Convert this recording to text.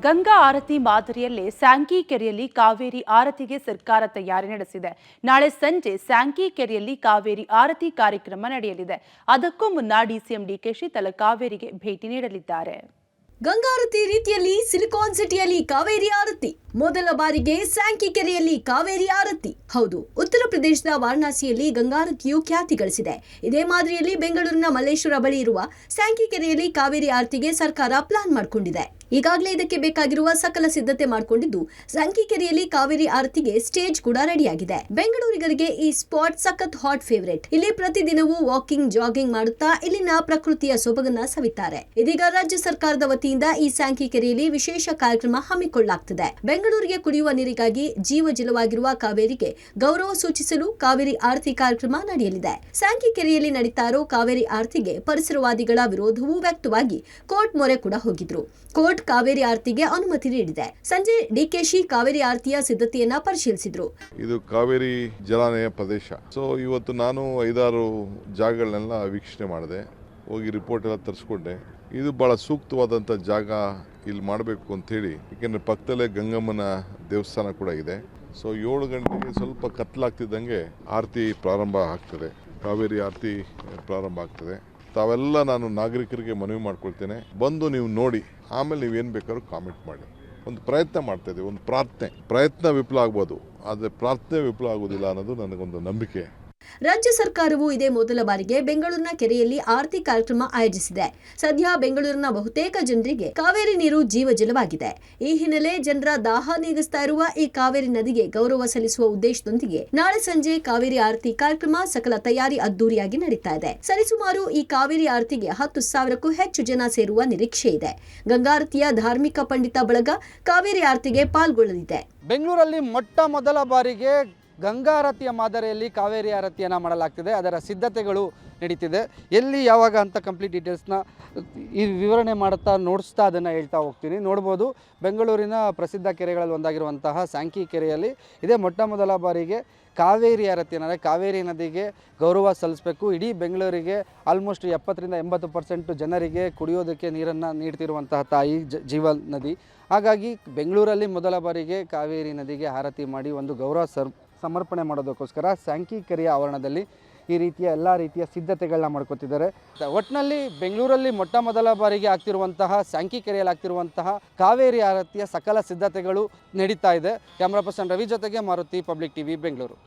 ಗಂಗಾ ಆರತಿ ಮಾದರಿಯಲ್ಲೇ ಸ್ಯಾಂಕಿ ಕೆರೆಯಲ್ಲಿ ಕಾವೇರಿ ಆರತಿಗೆ ಸರ್ಕಾರ ತಯಾರಿ ನಡೆಸಿದೆ. ನಾಳೆ ಸಂಜೆ ಸ್ಯಾಂಕಿ ಕೆರೆಯಲ್ಲಿ ಕಾವೇರಿ ಆರತಿ ಕಾರ್ಯಕ್ರಮ ನಡೆಯಲಿದೆ. ಅದಕ್ಕೂ ಮುನ್ನ ಡಿಸಿಎಂ ಡಿಕೆಶಿ ತಲಕಾವೇರಿಗೆ ಭೇಟಿ ನೀಡಲಿದ್ದಾರೆ. ಗಂಗಾರತಿ ರೀತಿಯಲ್ಲಿ ಸಿಲಿಕಾನ್ ಸಿಟಿಯಲ್ಲಿ ಕಾವೇರಿ ಆರತಿ ಮೊದಲ ಬಾರಿಗೆ ಸ್ಯಾಂಕಿ ಕೆರೆಯಲ್ಲಿ ಕಾವೇರಿ ಆರತಿ. ಹೌದು, ಉತ್ತರ ಪ್ರದೇಶದ ವಾರಣಾಸಿಯಲ್ಲಿ ಗಂಗಾರತಿಯು ಖ್ಯಾತಿ ಗಳಿಸಿದೆ. ಇದೇ ಮಾದರಿಯಲ್ಲಿ ಬೆಂಗಳೂರಿನ ಮಲ್ಲೇಶ್ವರ ಬಳಿ ಇರುವ ಸ್ಯಾಂಕಿ ಕೆರೆಯಲ್ಲಿ ಕಾವೇರಿ ಆರತಿಗೆ ಸರ್ಕಾರ ಪ್ಲಾನ್ ಮಾಡಿಕೊಂಡಿದೆ. ಈಗಾಗಲೇ ಇದಕ್ಕೆ ಬೇಕಾಗಿರುವ ಸಕಲ ಸಿದ್ಧತೆ ಮಾಡಿಕೊಂಡಿದ್ದು, ಸ್ಯಾಂಕಿ ಕೆರೆಯಲ್ಲಿ ಕಾವೇರಿ ಆರತಿಗೆ ಸ್ಟೇಜ್ ಕೂಡ ರೆಡಿಯಾಗಿದೆ. ಬೆಂಗಳೂರಿಗರಿಗೆ ಈ ಸ್ಪಾಟ್ ಸಖತ್ ಹಾಟ್ ಫೇವರೇಟ್. ಇಲ್ಲಿ ಪ್ರತಿದಿನವೂ ವಾಕಿಂಗ್, ಜಾಗಿಂಗ್ ಮಾಡುತ್ತಾ ಇಲ್ಲಿನ ಪ್ರಕೃತಿಯ ಸೊಬಗನ್ನ ಸವಿತಾರೆ. ಇದೀಗ ರಾಜ್ಯ ಸರ್ಕಾರದ ವತಿಯಿಂದ ಈ ಸ್ಯಾಂಕಿ ಕೆರೆಯಲ್ಲಿ ವಿಶೇಷ ಕಾರ್ಯಕ್ರಮ ಹಮ್ಮಿಕೊಳ್ಳಲಾಗುತ್ತಿದೆ. ಬೆಂಗಳೂರಿಗೆ ಕುಡಿಯುವ ನೀರಿಗಾಗಿ ಜೀವಜಲವಾಗಿರುವ ಕಾವೇರಿಗೆ ಗೌರವ ಸೂಚಿಸಲು ಕಾವೇರಿ ಆರತಿ ಕಾರ್ಯಕ್ರಮ ನಡೆಯಲಿದೆ. ಸ್ಯಾಂಕಿ ಕೆರೆಯಲ್ಲಿ ನಡೀತಾ ಇರೋ ಕಾವೇರಿ ಆರತಿಗೆ ಪರಿಸರವಾದಿಗಳ ವಿರೋಧವೂ ವ್ಯಕ್ತವಾಗಿ ಕೋರ್ಟ್ ಮೊರೆ ಕೂಡ ಹೋಗಿದ್ರು. ಕೋರ್ಟ್ ಕಾವೇರಿ ಆರತಿಗೆ ಅನುಮತಿ ನೀಡಿದೆ. ಸಂಜೆ ಡಿಕೆಶಿ ಕಾವೇರಿ ಆರತಿಯ ಸಿದ್ಧತೆಯನ್ನ ಪರಿಶೀಲಿಸಿದ್ರು. ಇದು ಕಾವೇರಿ ಜಲಾನಯ ಪ್ರದೇಶ. ಸೊ ಇವತ್ತು ನಾನು 5-6 ಜಾಗಗಳನ್ನೆಲ್ಲ ವೀಕ್ಷಣೆ ಮಾಡಿದೆ, ಹೋಗಿ ರಿಪೋರ್ಟ್ ಎಲ್ಲ ತರಿಸ್ಕೊಂಡೆ. ಇದು ಬಹಳ ಸೂಕ್ತವಾದಂಥ ಜಾಗ ಇಲ್ಲಿ ಮಾಡಬೇಕು ಅಂತೇಳಿ, ಏಕೆಂದರೆ ಪಕ್ಕದಲ್ಲೇ ಗಂಗಮ್ಮನ ದೇವಸ್ಥಾನ ಕೂಡ ಇದೆ. ಸೊ 7 ಗಂಟೆಗೆ ಸ್ವಲ್ಪ ಕತ್ತಲಾಗ್ತಿದ್ದಂಗೆ ಆರತಿ ಪ್ರಾರಂಭ ಆಗ್ತದೆ, ಕಾವೇರಿ ಆರತಿ ಪ್ರಾರಂಭ ಆಗ್ತದೆ. ತಾವೆಲ್ಲ ನಾನು ನಾಗರಿಕರಿಗೆ ಮನವಿ ಮಾಡ್ಕೊಳ್ತೇನೆ, ಬಂದು ನೀವು ನೋಡಿ, ಆಮೇಲೆ ನೀವೇನು ಬೇಕಾದ್ರೂ ಕಾಮೆಂಟ್ ಮಾಡಿ. ಒಂದು ಪ್ರಯತ್ನ ಮಾಡ್ತಾ ಇದ್ದೀವಿ, ಒಂದು ಪ್ರಯತ್ನ ವಿಫಲ ಆಗ್ಬೋದು, ಆದರೆ ಪ್ರಾರ್ಥನೆ ವಿಫಲ ಆಗೋದಿಲ್ಲ ಅನ್ನೋದು ನನಗೊಂದು ನಂಬಿಕೆ. ರಾಜ್ಯ ಸರ್ಕಾರವು ಇದೇ ಮೊದಲ ಬಾರಿಗೆ ಬೆಂಗಳೂರಿನ ಕೆರೆಯಲ್ಲಿ ಆರತಿ ಕಾರ್ಯಕ್ರಮ ಆಯೋಜಿಸಿದೆ. ಸದ್ಯ ಬೆಂಗಳೂರಿನ ಬಹುತೇಕ ಜನರಿಗೆ ಕಾವೇರಿ ನೀರು ಜೀವಜಲವಾಗಿದೆ. ಈ ಹಿನ್ನೆಲೆ ಜನರ ದಾಹ ನೀಗಿಸ್ತಾ ಇರುವ ಈ ಕಾವೇರಿ ನದಿಗೆ ಗೌರವ ಸಲ್ಲಿಸುವ ಉದ್ದೇಶದೊಂದಿಗೆ ನಾಳೆ ಸಂಜೆ ಕಾವೇರಿ ಆರತಿ ಕಾರ್ಯಕ್ರಮ ಸಕಲ ತಯಾರಿ ಅದ್ದೂರಿಯಾಗಿ ನಡೀತಾ ಇದೆ. ಸರಿಸುಮಾರು ಈ ಕಾವೇರಿ ಆರತಿಗೆ 10,000ಕ್ಕೂ ಹೆಚ್ಚು ಜನ ಸೇರುವ ನಿರೀಕ್ಷೆ ಇದೆ. ಗಂಗಾರತಿಯ ಧಾರ್ಮಿಕ ಪಂಡಿತ ಬಳಗ ಕಾವೇರಿ ಆರತಿಗೆ ಪಾಲ್ಗೊಳ್ಳಲಿದೆ. ಬೆಂಗಳೂರಲ್ಲಿ ಮೊಟ್ಟ ಮೊದಲ ಬಾರಿಗೆ ಗಂಗಾರತಿಯ ಮಾದರಿಯಲ್ಲಿ ಕಾವೇರಿ ಆರತಿಯನ್ನು ಮಾಡಲಾಗ್ತಿದೆ. ಅದರ ಸಿದ್ಧತೆಗಳು ನಡೀತಿದೆ. ಎಲ್ಲಿ ಯಾವಾಗ ಅಂತ ಕಂಪ್ಲೀಟ್ ಡೀಟೇಲ್ಸ್ನ ಈ ವಿವರಣೆ ಮಾಡುತ್ತಾ ನೋಡಿಸ್ತಾ ಅದನ್ನು ಹೇಳ್ತಾ ಹೋಗ್ತೀನಿ. ನೋಡ್ಬೋದು, ಬೆಂಗಳೂರಿನ ಪ್ರಸಿದ್ಧ ಕೆರೆಗಳಲ್ಲಿ ಒಂದಾಗಿರುವಂತಹ ಸ್ಯಾಂಕಿ ಕೆರೆಯಲ್ಲಿ ಇದೇ ಮೊಟ್ಟ ಮೊದಲ ಬಾರಿಗೆ ಕಾವೇರಿ ಆರತಿ ಅಂದರೆ ಕಾವೇರಿ ನದಿಗೆ ಗೌರವ ಸಲ್ಲಿಸಬೇಕು. ಇಡೀ ಬೆಂಗಳೂರಿಗೆ ಆಲ್ಮೋಸ್ಟ್ 70-80% ಜನರಿಗೆ ಕುಡಿಯೋದಕ್ಕೆ ನೀರನ್ನು ನೀಡ್ತಿರುವಂತಹ ತಾಯಿ ಜೀವ ನದಿ. ಹಾಗಾಗಿ ಬೆಂಗಳೂರಲ್ಲಿ ಮೊದಲ ಬಾರಿಗೆ ಕಾವೇರಿ ನದಿಗೆ ಆರತಿ ಮಾಡಿ ಒಂದು ಗೌರವ ಸಮರ್ಪಣೆ ಮಾಡೋದಕ್ಕೋಸ್ಕರ ಸ್ಯಾಂಕಿ ಕೆರೆಯ ಆವರಣದಲ್ಲಿ ಈ ರೀತಿಯ ಎಲ್ಲ ರೀತಿಯ ಸಿದ್ಧತೆಗಳನ್ನ ಮಾಡ್ಕೊತಿದ್ದಾರೆ. ಒಟ್ಟಿನಲ್ಲಿ ಬೆಂಗಳೂರಲ್ಲಿ ಮೊಟ್ಟ ಮೊದಲ ಬಾರಿಗೆ ಆಗ್ತಿರುವಂತಹ ಸ್ಯಾಂಕಿ ಕೆರೆಯಲ್ಲಿ ಆಗ್ತಿರುವಂತಹ ಕಾವೇರಿ ಆರತಿಯ ಸಕಲ ಸಿದ್ಧತೆಗಳು ನಡೀತಾ ಇದೆ. ಕ್ಯಾಮ್ರಾ ಪರ್ಸನ್ ರವಿ ಜೊತೆಗೆ ಮಾರುತಿ, ಪಬ್ಲಿಕ್ ಟಿವಿ, ಬೆಂಗಳೂರು.